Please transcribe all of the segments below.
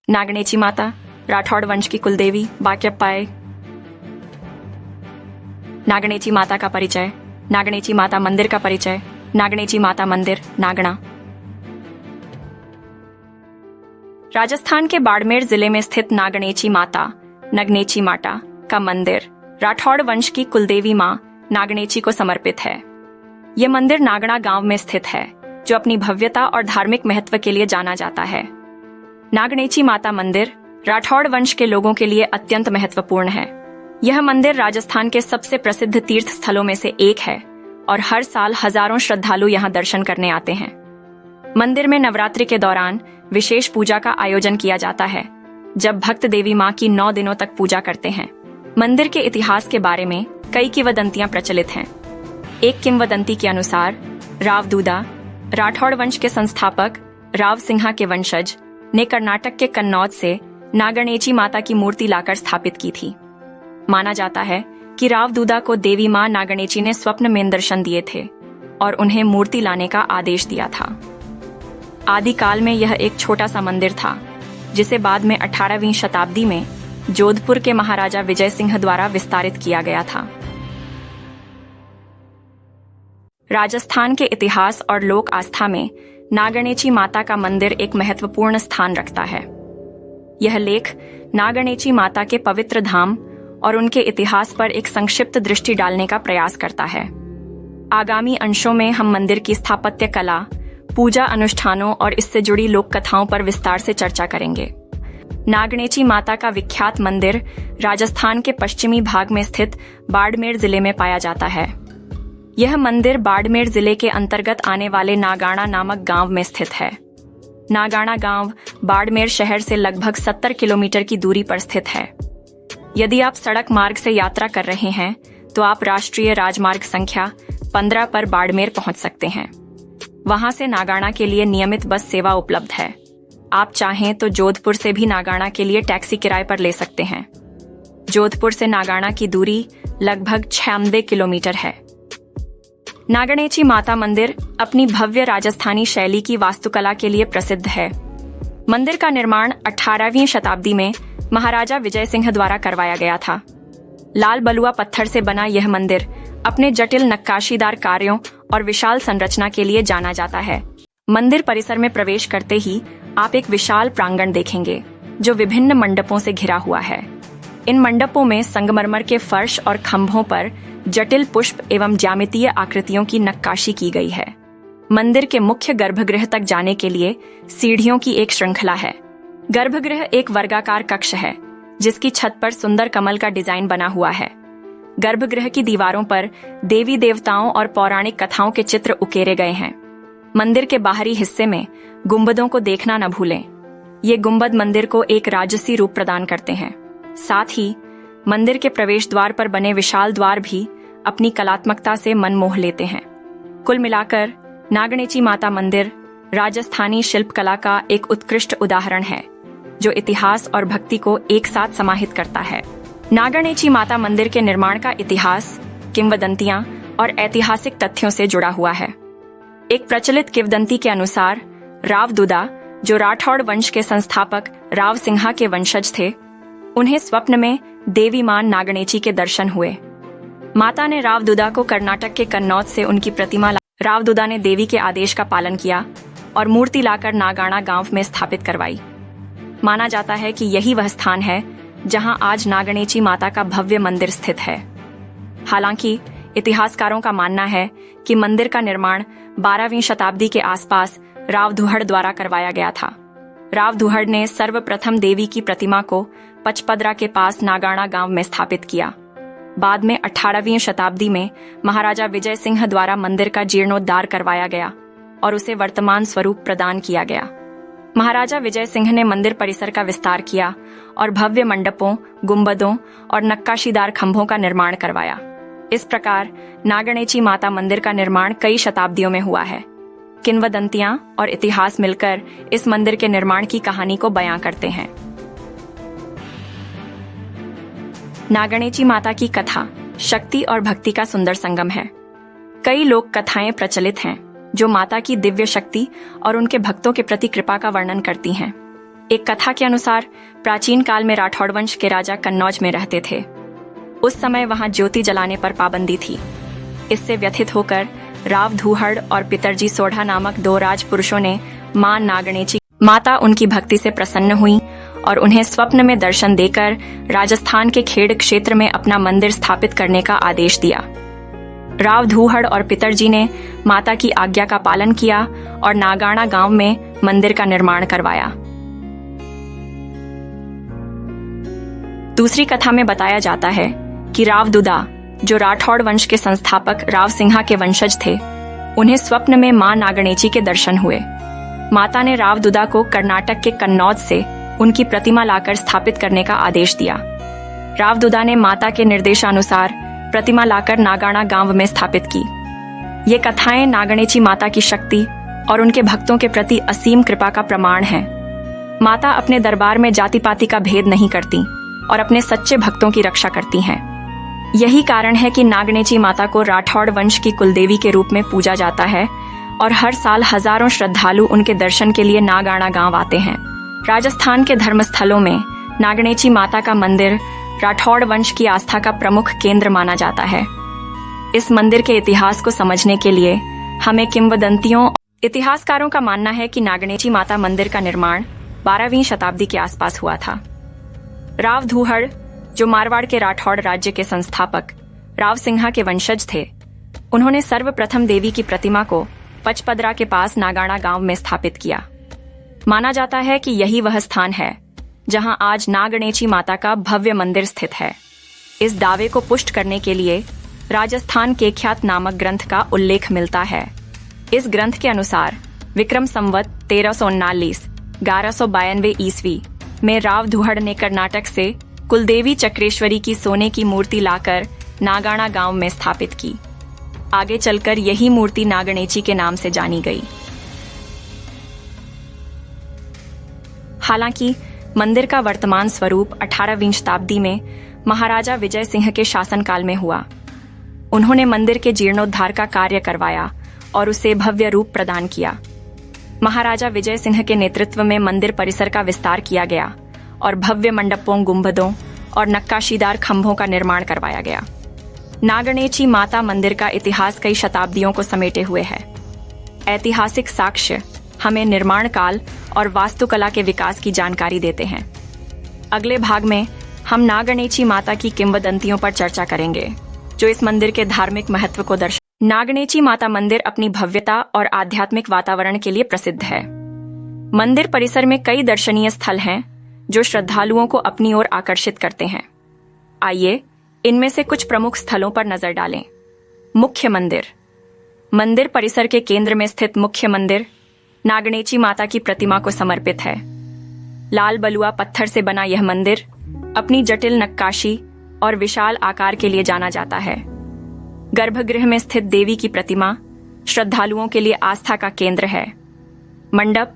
नागणेची माता, राठौड़ वंश की कुलदेवी बाक्यप्पाय। नागणेची माता का परिचय। नागणेची माता मंदिर का परिचय। नागणेची माता मंदिर, नागणा। राजस्थान के बाड़मेर जिले में स्थित नागणेची माता, नगनेची माता का मंदिर राठौड़ वंश की कुलदेवी मां नागणेची को समर्पित है। यह मंदिर नागणा गांव में स्थित है, जो अपनी भव्यता और धार्मिक महत्व के लिए जाना जाता है। नागणेची माता मंदिर राठौड़ वंश के लोगों के लिए अत्यंत महत्वपूर्ण है। यह मंदिर राजस्थान के सबसे प्रसिद्ध तीर्थ स्थलों में से एक है और हर साल हजारों श्रद्धालु यहां दर्शन करने आते हैं। मंदिर में नवरात्रि के दौरान विशेष पूजा का आयोजन किया जाता है, जब भक्त देवी मां की 9 दिनों तक पूजा करते हैं। मंदिर के इतिहास के बारे में कई किंवदंतियां प्रचलित हैं। एक किंवदंती के अनुसार राव दूदा, राठौड़ वंश के संस्थापक राव सिंहा के वंशज, ने कर्नाटक के कन्नौज से नागणेची माता की मूर्ति लाकर स्थापित की थी। माना जाता है कि राव दूदा को देवी मां नागणेची ने स्वप्न में दर्शन दिए थे और उन्हें मूर्ति लाने का आदेश दिया था। आदिकाल में यह एक छोटा सा मंदिर था, जिसे बाद में 18वीं शताब्दी में जोधपुर के महाराजा विजय सिंह द्वारा विस्तारित किया गया था। राजस्थान के इतिहास और लोक आस्था में नागणेची माता का मंदिर एक महत्वपूर्ण स्थान रखता है। यह लेख नागणेची माता के पवित्र धाम और उनके इतिहास पर एक संक्षिप्त दृष्टि डालने का प्रयास करता है। आगामी अंशों में हम मंदिर की स्थापत्य कला, पूजा अनुष्ठानों और इससे जुड़ी लोक कथाओं पर विस्तार से चर्चा करेंगे। नागणेची माता का विख्यात मंदिर राजस्थान के पश्चिमी भाग में स्थित बाड़मेर जिले में पाया जाता है। यह मंदिर बाड़मेर जिले के अंतर्गत आने वाले नागाणा नामक गांव में स्थित है। नागाणा गांव बाड़मेर शहर से लगभग 70 किलोमीटर की दूरी पर स्थित है। यदि आप सड़क मार्ग से यात्रा कर रहे हैं तो आप राष्ट्रीय राजमार्ग संख्या 15 पर बाड़मेर पहुंच सकते हैं। वहां से नागाणा के लिए नियमित बस सेवा उपलब्ध है। आप चाहें तो जोधपुर से भी नागाणा के लिए टैक्सी किराए पर ले सकते हैं। जोधपुर से नागाणा की दूरी लगभग 96 किलोमीटर है। नागणेची माता मंदिर अपनी भव्य राजस्थानी शैली की वास्तुकला के लिए प्रसिद्ध है। मंदिर का निर्माण 18वीं शताब्दी में महाराजा विजय सिंह द्वारा करवाया गया था। लाल बलुआ पत्थर से बना यह मंदिर अपने जटिल नक्काशीदार कार्यों और विशाल संरचना के लिए जाना जाता है। मंदिर परिसर में प्रवेश करते ही आप एक विशाल प्रांगण देखेंगे, जो विभिन्न मंडपों से घिरा हुआ है। इन मंडपों में संगमरमर के फर्श और खंभों पर जटिल पुष्प एवं ज्यामितीय आकृतियों की नक्काशी की गई है। मंदिर के मुख्य गर्भगृह तक जाने के लिए सीढ़ियों की एक श्रृंखला है। गर्भगृह एक वर्गाकार कक्ष है, जिसकी छत पर सुंदर कमल का डिजाइन बना हुआ है। गर्भगृह की दीवारों पर देवी देवताओं और पौराणिक कथाओं के चित्र उकेरे गए हैं। मंदिर के बाहरी हिस्से में गुंबदों को देखना न भूलें। ये गुंबद मंदिर को एक राजसी रूप प्रदान करते हैं। साथ ही मंदिर के प्रवेश द्वार पर बने विशाल द्वार भी अपनी कलात्मकता से मन मोह लेते हैं। कुल मिलाकर नागणेची माता मंदिर राजस्थानी शिल्पकला का एक उत्कृष्ट उदाहरण है, जो इतिहास और भक्ति को एक साथ समाहित करता है। नागणेची माता मंदिर के निर्माण का इतिहास किंवदंतियां और ऐतिहासिक तथ्यों से जुड़ा हुआ है। एक प्रचलित किंवदंती के अनुसार राव दूदा, जो राठौड़ वंश के संस्थापक राव सिंहा के वंशज थे, उन्हें स्वप्न में देवी मां नागणेची के दर्शन हुए। माता ने राव दूदा को कर्नाटक के कन्नौज से उनकी प्रतिमा राव दूदा ने देवी के आदेश का पालन किया और मूर्ति लाकर नागाणा गांव में स्थापित करवाई। माना जाता है कि यही वह स्थान है जहां आज नागणेची माता का भव्य मंदिर स्थित है। हालांकि इतिहासकारों का मानना है कि मंदिर का निर्माण 12वीं शताब्दी के आसपास राव दुहड़ द्वारा करवाया गया था। राव दुहड़ ने सर्वप्रथम देवी की प्रतिमा को पचपदरा के पास नागाणा गांव में स्थापित किया। बाद में 18वीं शताब्दी में महाराजा विजय सिंह द्वारा मंदिर का जीर्णोद्धार करवाया गया और उसे वर्तमान स्वरूप प्रदान किया गया। महाराजा विजय सिंह ने मंदिर परिसर का विस्तार किया और भव्य मंडपों, गुंबदों और नक्काशीदार खंभों का निर्माण करवाया। इस प्रकार नागणेची माता मंदिर का निर्माण कई शताब्दियों में हुआ है। किंवदंतियां और इतिहास मिलकर इस मंदिर के निर्माण की कहानी को बयां करते हैं। नागणेची माता की कथा शक्ति और भक्ति का सुंदर संगम है। कई लोक कथाएं प्रचलित हैं जो माता की दिव्य शक्ति और उनके भक्तों के प्रति कृपा का वर्णन करती हैं। एक कथा के अनुसार प्राचीन काल में राठौड़ वंश के राजा कन्नौज में रहते थे। उस समय वहां ज्योति जलाने पर पाबंदी थी। इससे व्यथित होकर राव धूहड़ और पितरजी सोढ़ा नामक 2 राजपुरुषों ने मां नागणेची माता उनकी भक्ति से प्रसन्न हुई और उन्हें स्वप्न में दर्शन देकर राजस्थान के खेड़ क्षेत्र में अपना मंदिर स्थापित करने का आदेश दिया। राव धूहड़ और पितरजी ने माता की आज्ञा का पालन किया और नागाणा गांव में मंदिर का निर्माण करवाया। दूसरी कथा में बताया जाता है कि राव दुदा, जो राठौड़ वंश के संस्थापक राव सिंहा के वंशज थे, उन्हें स्वप्न में मां नागणेची के दर्शन हुए। माता ने राव दुदा को कर्नाटक के कन्नौज से उनकी प्रतिमा लाकर स्थापित करने का आदेश दिया। राव दुदा ने माता के निर्देशानुसार प्रतिमा लाकर नागाणा गांव में स्थापित की। ये कथाएं नागणेची माता की शक्ति और उनके भक्तों के प्रति असीम कृपा का प्रमाण हैं। माता अपने दरबार में जाति पाति का भेद नहीं करती और अपने सच्चे भक्तों की रक्षा करती हैं। यही कारण है कि नागणेची माता को राठौड़ वंश की कुलदेवी के रूप में पूजा जाता है और हर साल हजारों श्रद्धालु उनके दर्शन के लिए नागाणा गांव आते हैं। राजस्थान के धर्मस्थलों में नागणेची माता का मंदिर राठौड़ वंश की आस्था का प्रमुख केंद्र माना जाता है। इस मंदिर के इतिहास को समझने के लिए हमें किंवदंतियों इतिहासकारों का मानना है कि नागणेची माता मंदिर का निर्माण 12वीं शताब्दी के आसपास हुआ था। राव धूहड़, जो मारवाड़ के राठौड़ राज्य के संस्थापक राव सिंहा के वंशज थे, उन्होंने सर्वप्रथम देवी की प्रतिमा को पचपदरा के पास नागाणा गांव में स्थापित किया। माना जाता है कि यही वह स्थान है जहां आज नागणेची माता का भव्य मंदिर स्थित है। इस दावे को पुष्ट करने के लिए राजस्थान केख्यात नामक ग्रंथ का उल्लेख मिलता है। इस ग्रंथ के अनुसार विक्रम संवत 1339 1192 ईस्वी में राव धूहड़ ने कर्नाटक से कुलदेवी चक्रेश्वरी की सोने की मूर्ति लाकर नागाणा गांव में स्थापित की। आगे चलकर यही मूर्ति नागणेची के नाम से जानी गई। हालांकि मंदिर का वर्तमान स्वरूप 18वीं शताब्दी में महाराजा विजय सिंह के शासनकाल में हुआ। उन्होंने मंदिर के जीर्णोद्धार का कार्य करवाया और उसे भव्य रूप प्रदान किया। महाराजा विजय सिंह के नेतृत्व में मंदिर परिसर का विस्तार किया गया और भव्य मंडपों, गुंबदों और नक्काशीदार खंभों का निर्माण करवाया गया। नागणेची माता मंदिर का इतिहास कई शताब्दियों को समेटे हुए है। ऐतिहासिक साक्ष्य हमें निर्माण काल और वास्तुकला के विकास की जानकारी देते हैं। अगले भाग में हम नागणेची माता की किंवदंतियों पर चर्चा करेंगे, जो इस मंदिर के धार्मिक महत्व को दर्शाते। नागणेची माता मंदिर अपनी भव्यता और आध्यात्मिक वातावरण के लिए प्रसिद्ध है। मंदिर परिसर में कई दर्शनीय स्थल हैं जो श्रद्धालुओं को अपनी ओर आकर्षित करते हैं। आइए इनमें से कुछ प्रमुख स्थलों पर नजर डालें। मुख्य मंदिर। मंदिर परिसर के केंद्र में स्थित मुख्य मंदिर नागणेची माता की प्रतिमा को समर्पित है। लाल बलुआ पत्थर से बना यह मंदिर अपनी जटिल नक्काशी और विशाल आकार के लिए जाना जाता है। गर्भगृह में स्थित देवी की प्रतिमा श्रद्धालुओं के लिए आस्था का केंद्र है। मंडप।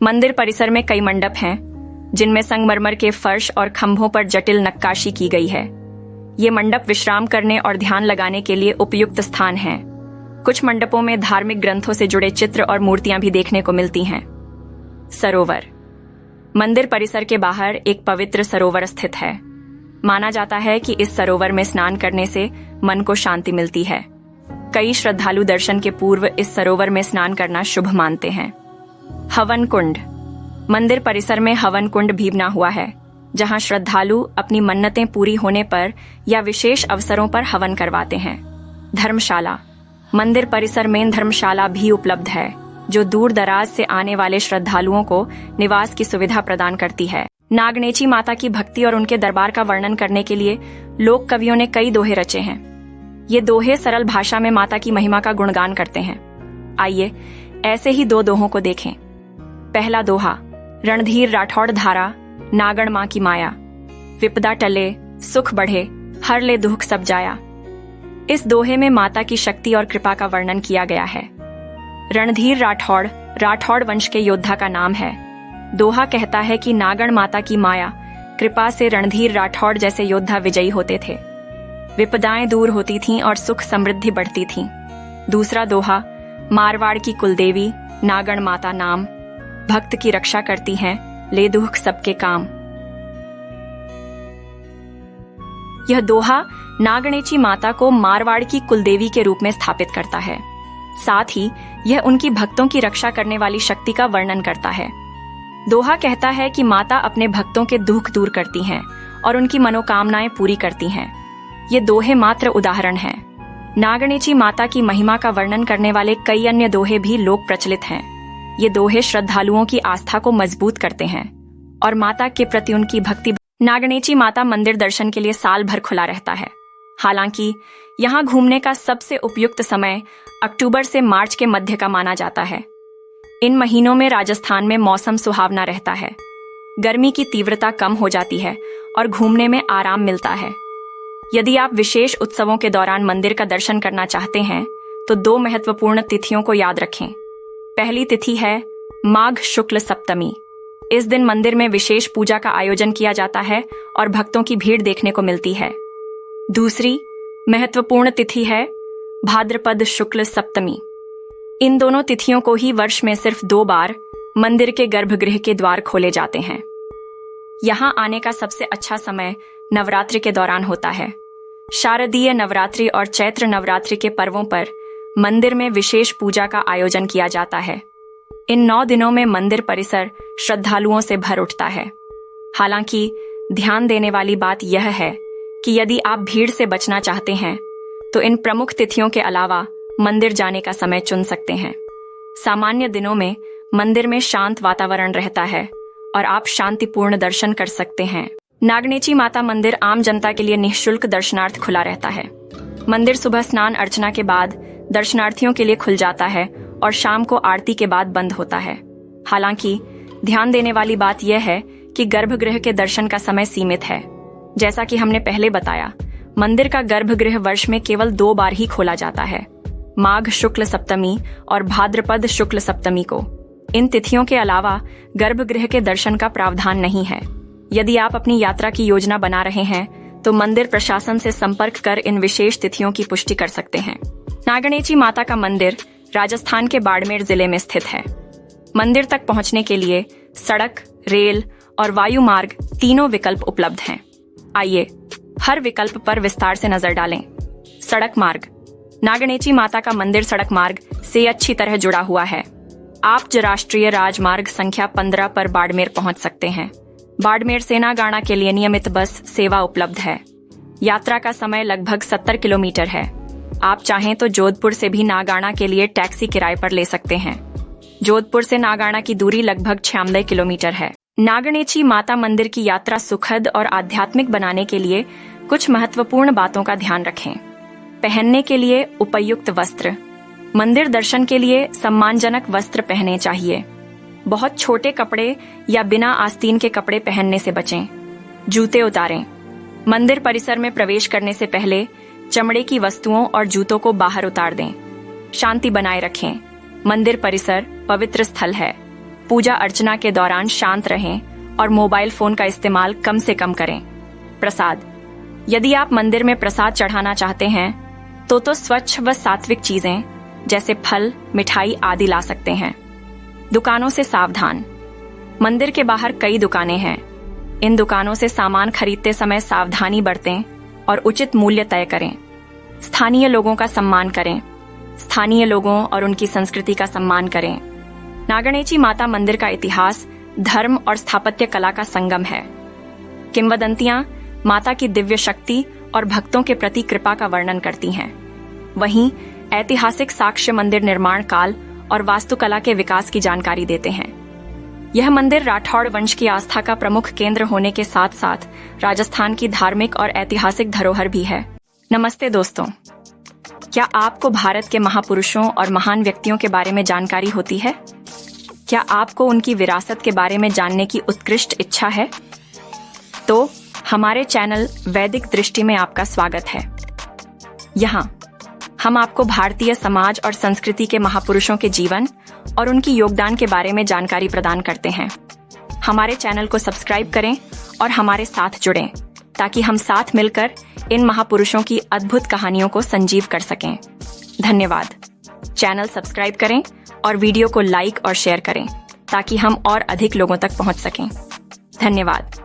मंदिर परिसर में कई मंडप हैं, जिनमें संगमरमर के फर्श और खंभों पर जटिल नक्काशी की गई है। ये मंडप विश्राम करने और ध्यान लगाने के लिए उपयुक्त स्थान हैं। कुछ मंडपों में धार्मिक ग्रंथों से जुड़े चित्र और मूर्तियां भी देखने को मिलती हैं। सरोवर। मंदिर परिसर के बाहर एक पवित्र सरोवर स्थित है। माना जाता है कि इस सरोवर में स्नान करने से मन को शांति मिलती है। कई श्रद्धालु दर्शन के पूर्व इस सरोवर में स्नान करना शुभ मानते हैं। हवन कुंड। मंदिर परिसर में हवन कुंड भी बना हुआ है, जहां श्रद्धालु अपनी मन्नतें पूरी होने पर या विशेष अवसरों पर हवन करवाते हैं। धर्मशाला। मंदिर परिसर में धर्मशाला भी उपलब्ध है, जो दूर दराज से आने वाले श्रद्धालुओं को निवास की सुविधा प्रदान करती है। नागणेची माता की भक्ति और उनके दरबार का वर्णन करने के लिए लोक कवियों ने कई दोहे रचे हैं। ये दोहे सरल भाषा में माता की महिमा का गुणगान करते हैं। आइए ऐसे ही 2 दोहों को देखें। पहला दोहा। रणधीर राठौड़ धारा, नागण माँ की माया, विपदा टले सुख बढ़े, हर ले दुख सब जाया। इस दोहे में माता की शक्ति और कृपा का वर्णन किया गया है। रणधीर राठौड़ राठौड़ वंश के योद्धा का नाम है। दोहा कहता है कि नागण माता की माया कृपा से रणधीर राठौड़ जैसे योद्धा विजयी होते थे। विपदाएं दूर होती थीं और सुख समृद्धि बढ़ती थीं। दूसरा दोहा। मारवाड़ की कुलदेवी नागण माता नाम, भक्त की रक्षा करती हैं, ले दुख सबके काम। यह दोहा नागणेची माता को मारवाड़ की कुलदेवी के रूप में स्थापित करता है। साथ ही यह उनकी भक्तों की रक्षा करने वाली शक्ति का वर्णन करता है। दोहा कहता है कि माता अपने भक्तों के दुख दूर करती हैं और उनकी मनोकामनाएं पूरी करती हैं। ये दोहे मात्र उदाहरण हैं। नागणेची माता की महिमा का वर्णन करने वाले कई अन्य दोहे भी लोक प्रचलित हैं। ये दोहे श्रद्धालुओं की आस्था को मजबूत करते हैं और माता के प्रति उनकी भक्ति। नागणेची माता मंदिर दर्शन के लिए साल भर खुला रहता है। हालांकि यहाँ घूमने का सबसे उपयुक्त समय अक्टूबर से मार्च के मध्य का माना जाता है। इन महीनों में राजस्थान में मौसम सुहावना रहता है, गर्मी की तीव्रता कम हो जाती है और घूमने में आराम मिलता है। यदि आप विशेष उत्सवों के दौरान मंदिर का दर्शन करना चाहते हैं तो 2 महत्वपूर्ण तिथियों को याद रखें। पहली तिथि है माघ शुक्ल सप्तमी। इस दिन मंदिर में विशेष पूजा का आयोजन किया जाता है और भक्तों की भीड़ देखने को मिलती है। दूसरी महत्वपूर्ण तिथि है भाद्रपद शुक्ल सप्तमी। इन दोनों तिथियों को ही वर्ष में सिर्फ 2 बार मंदिर के गर्भगृह के द्वार खोले जाते हैं। यहाँ आने का सबसे अच्छा समय नवरात्रि के दौरान होता है। शारदीय नवरात्रि और चैत्र नवरात्रि के पर्वों पर मंदिर में विशेष पूजा का आयोजन किया जाता है। इन 9 दिनों में मंदिर परिसर श्रद्धालुओं से भर उठता है। हालांकि ध्यान देने वाली बात यह है कि यदि आप भीड़ से बचना चाहते हैं तो इन प्रमुख तिथियों के अलावा मंदिर जाने का समय चुन सकते हैं। सामान्य दिनों में मंदिर में शांत वातावरण रहता है और आप शांतिपूर्ण दर्शन कर सकते हैं। नागणेची माता मंदिर आम जनता के लिए निःशुल्क दर्शनार्थ खुला रहता है। मंदिर सुबह स्नान अर्चना के बाद दर्शनार्थियों के लिए खुल जाता है और शाम को आरती के बाद बंद होता है। हालांकि ध्यान देने वाली बात यह है कि गर्भगृह के दर्शन का समय सीमित है। जैसा कि हमने पहले बताया, मंदिर का गर्भगृह वर्ष में केवल 2 बार ही खोला जाता है, माघ शुक्ल सप्तमी और भाद्रपद शुक्ल सप्तमी को। इन तिथियों के अलावा गर्भगृह के दर्शन का प्रावधान नहीं है। यदि आप अपनी यात्रा की योजना बना रहे हैं तो मंदिर प्रशासन से संपर्क कर इन विशेष तिथियों की पुष्टि कर सकते हैं। नागणेची माता का मंदिर राजस्थान के बाड़मेर जिले में स्थित है। मंदिर तक पहुंचने के लिए सड़क, रेल और वायु मार्ग तीनों विकल्प उपलब्ध हैं। आइए हर विकल्प पर विस्तार से नजर डालें। सड़क मार्ग। नागणेची माता का मंदिर सड़क मार्ग से अच्छी तरह जुड़ा हुआ है। आप राष्ट्रीय राजमार्ग संख्या 15 पर बाड़मेर पहुंच सकते हैं। बाड़मेर से नागाणा के लिए नियमित बस सेवा उपलब्ध है। यात्रा का समय लगभग 70 किलोमीटर है। आप चाहें तो जोधपुर से भी नागाणा के लिए टैक्सी किराए पर ले सकते हैं। जोधपुर से नागाणा की दूरी लगभग 96 किलोमीटर है। नागणेची माता मंदिर की यात्रा सुखद और आध्यात्मिक बनाने के लिए कुछ महत्वपूर्ण बातों का ध्यान रखें। पहनने के लिए उपयुक्त वस्त्र। मंदिर दर्शन के लिए सम्मानजनक वस्त्र पहने चाहिए। बहुत छोटे कपड़े या बिना आस्तीन के कपड़े पहनने से बचें। जूते उतारें। मंदिर परिसर में प्रवेश करने से पहले चमड़े की वस्तुओं और जूतों को बाहर उतार दें। शांति बनाए रखें। मंदिर परिसर पवित्र स्थल है। पूजा अर्चना के दौरान शांत रहें और मोबाइल फोन का इस्तेमाल कम से कम करें। प्रसाद। यदि आप मंदिर में प्रसाद चढ़ाना चाहते हैं तो स्वच्छ व सात्विक चीजें जैसे फल, मिठाई आदि ला सकते हैं। दुकानों से सावधान। मंदिर के बाहर कई दुकानें हैं। इन दुकानों से सामान खरीदते समय सावधानी बरतें और उचित मूल्य तय करें। स्थानीय लोगों का सम्मान करें। स्थानीय लोगों और उनकी संस्कृति का सम्मान करें। नागणेची माता मंदिर का इतिहास धर्म और स्थापत्य कला का संगम है। किंवदंतियां माता की दिव्य शक्ति और भक्तों के प्रति कृपा का वर्णन करती हैं। वहीं ऐतिहासिक साक्ष्य मंदिर निर्माण काल और वास्तुकला के विकास की जानकारी देते हैं। यह मंदिर राठौड़ वंश की आस्था का प्रमुख केंद्र होने के साथ साथ राजस्थान की धार्मिक और ऐतिहासिक धरोहर भी है। नमस्ते दोस्तों, क्या आपको भारत के महापुरुषों और महान व्यक्तियों के बारे में जानकारी होती है? क्या आपको उनकी विरासत के बारे में जानने की उत्कृष्ट इच्छा है? तो हमारे चैनल वैदिक दृष्टि में आपका स्वागत है। यहाँ हम आपको भारतीय समाज और संस्कृति के महापुरुषों के जीवन और उनकी योगदान के बारे में जानकारी प्रदान करते हैं। हमारे चैनल को सब्सक्राइब करें और हमारे साथ जुड़ें ताकि हम साथ मिलकर इन महापुरुषों की अद्भुत कहानियों को संजीव कर सकें। धन्यवाद। चैनल सब्सक्राइब करें और वीडियो को लाइक और शेयर करें। ताकि हम और अधिक लोगों तक पहुंच सकें। धन्यवाद।